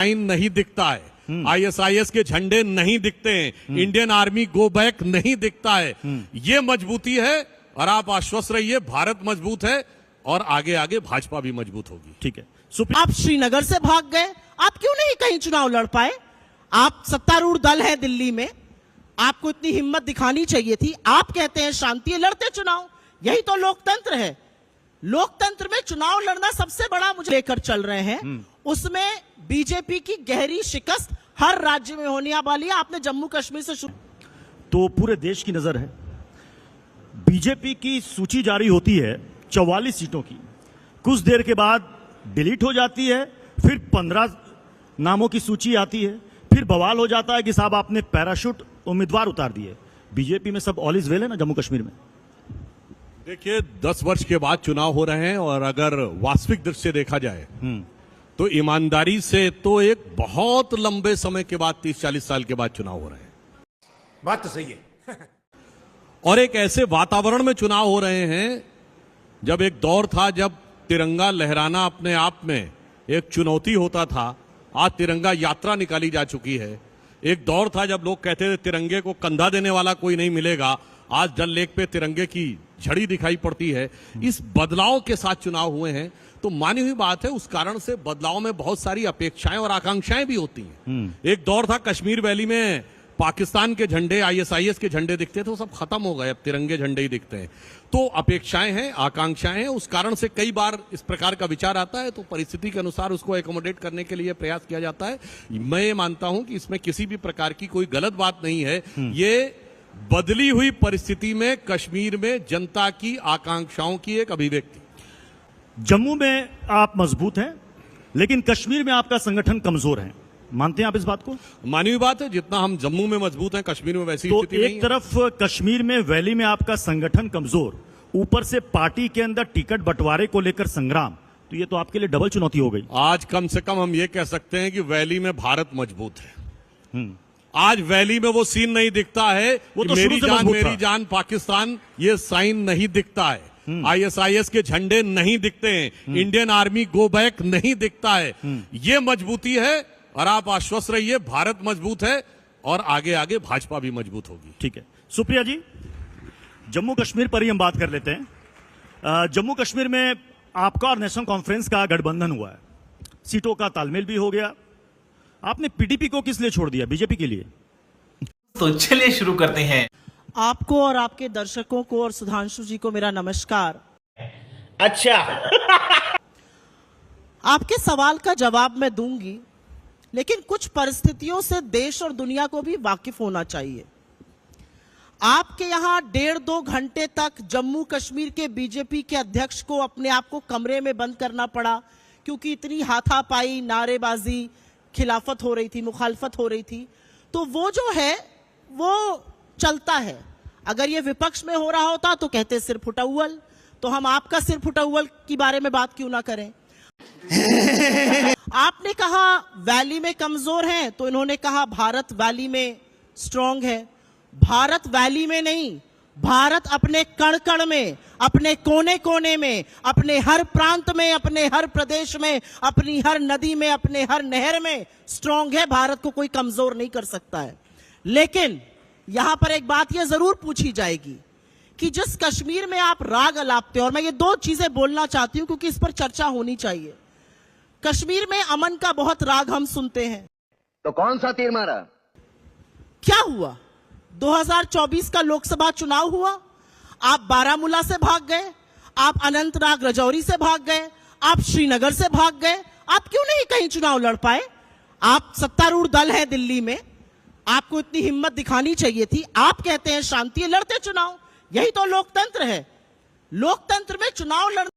Sign नहीं दिखता है, आईएसआईएस के झंडे नहीं दिखते हैं, इंडियन आर्मी गो बैक नहीं दिखता है। ये मजबूती है और आप आश्वस्त रहिए, भारत मजबूत है और आगे आगे भाजपा भी मजबूत होगी। ठीक है। आप श्रीनगर से भाग गए, आप क्यों नहीं कहीं चुनाव लड़ पाए? आप सत्तारूढ़ दल है दिल्ली में, आपको इतनी हिम्मत दिखानी चाहिए थी। आप कहते हैं शांति, लड़ते चुनाव, यही तो लोकतंत्र है। लोकतंत्र में चुनाव लड़ना सबसे बड़ा मुझे लेकर चल रहे हैं, उसमें बीजेपी की गहरी शिकस्त हर राज्य में होने वाली है। आपने जम्मू कश्मीर से शुरू, तो पूरे देश की नजर है। बीजेपी की सूची जारी होती है 44 सीटों की, कुछ देर के बाद डिलीट हो जाती है, फिर 15 नामों की सूची आती है, फिर बवाल हो जाता है कि साहब आपने पैराशूट उम्मीदवार उतार दिए। बीजेपी में सब ऑल इज वेल है ना जम्मू कश्मीर में? देखिए 10 वर्ष के बाद चुनाव हो रहे हैं और अगर वास्तविक दृष्टि से देखा जाए तो ईमानदारी से तो एक बहुत लंबे समय के बाद 30-40 साल के बाद चुनाव हो रहे हैं। बात तो सही है। और एक ऐसे वातावरण में चुनाव हो रहे हैं जब एक दौर था जब तिरंगा लहराना अपने आप में एक चुनौती होता था। आज तिरंगा यात्रा निकाली जा चुकी है। एक दौर था जब लोग कहते थे तिरंगे को कंधा देने वाला कोई नहीं मिलेगा। आज डल लेक पे तिरंगे की झड़ी दिखाई पड़ती है। इस बदलाव के साथ चुनाव हुए हैं तो मानी हुई बात है, उस कारण से बदलाव में बहुत सारी अपेक्षाएं और आकांक्षाएं भी होती हैं। एक दौर था कश्मीर वैली में पाकिस्तान के झंडे, आईएसआईएस के झंडे दिखते थे, वो सब खत्म हो गए, अब तिरंगे झंडे ही दिखते हैं। तो अपेक्षाएं हैं, आकांक्षाएं हैं, उस कारण से कई बार इस प्रकार का विचार आता है तो परिस्थिति के अनुसार उसको एकोमोडेट करने के लिए प्रयास किया जाता है। मैं ये मानता हूं कि इसमें किसी भी प्रकार की कोई गलत बात नहीं है। ये बदली हुई परिस्थिति में कश्मीर में जनता की आकांक्षाओं की एक अभिव्यक्ति। जम्मू में आप मजबूत हैं, लेकिन कश्मीर में आपका संगठन कमजोर है, मानते हैं आप इस बात को? मानी हुई बात है, जितना हम जम्मू में मजबूत हैं कश्मीर में वैसी तो स्थिति नहीं है। एक तरफ कश्मीर में वैली में आपका संगठन कमजोर, ऊपर से पार्टी के अंदर टिकट बंटवारे को लेकर संग्राम, तो ये तो आपके लिए डबल चुनौती हो गई। आज कम से कम हम ये कह सकते हैं कि वैली में भारत मजबूत है। आज वैली में वो सीन नहीं दिखता है, वो तो मेरी जान पाकिस्तान, ये साइन नहीं दिखता है, आईएसआईएस के झंडे नहीं दिखते हैं, इंडियन आर्मी गो बैक नहीं दिखता है। ये मजबूती है और आप आश्वस्त रहिए, भारत मजबूत है और आगे आगे भाजपा भी मजबूत होगी। ठीक है। सुप्रिया जी, जम्मू कश्मीर पर ही हम बात कर लेते हैं। जम्मू कश्मीर में आपका और नेशनल कॉन्फ्रेंस का गठबंधन हुआ है, सीटों का तालमेल भी हो गया। आपने पीडीपी को किस लिए छोड़ दिया, बीजेपी के लिए? तो चलिए शुरू करते हैं। आपको और आपके दर्शकों को और सुधांशु जी को मेरा नमस्कार। अच्छा। आपके सवाल का जवाब मैं दूंगी, लेकिन कुछ परिस्थितियों से देश और दुनिया को भी वाकिफ होना चाहिए। आपके यहां 1.5-2 घंटे तक जम्मू कश्मीर के बीजेपी के अध्यक्ष को अपने आप को कमरे में बंद करना पड़ा क्योंकि इतनी हाथापाई, नारेबाजी, खिलाफत हो रही थी, मुखालफत हो रही थी। तो वो जो है वो चलता है। अगर ये विपक्ष में हो रहा होता तो कहते सिर फुटौल, तो हम आपका सिर फुटौल के बारे में बात क्यों ना करें। आपने कहा वैली में कमजोर हैं, तो इन्होंने कहा भारत वैली में स्ट्रांग है। भारत वैली में नहीं, भारत अपने कण कण में, अपने कोने कोने में, अपने हर प्रांत में, अपने हर प्रदेश में, अपनी हर नदी में, अपने हर नहर में स्ट्रांग है। भारत को कोई कमजोर नहीं कर सकता है। लेकिन यहां पर एक बात यह जरूर पूछी जाएगी कि जिस कश्मीर में आप राग अलापते हो, और मैं ये 2 चीजें बोलना चाहती हूं क्योंकि इस पर चर्चा होनी चाहिए। कश्मीर में अमन का बहुत राग हम सुनते हैं, तो कौन सा तीर मारा? क्या हुआ? 2024 का लोकसभा चुनाव हुआ, आप बारामूला से भाग गए, आप अनंतनाग राजौरी से भाग गए, आप श्रीनगर से भाग गए, आप क्यों नहीं कहीं चुनाव लड़ पाए? आप सत्तारूढ़ दल है दिल्ली में, आपको इतनी हिम्मत दिखानी चाहिए थी। आप कहते हैं शांति, लड़ते चुनाव, यही तो लोकतंत्र है। लोकतंत्र में चुनाव लड़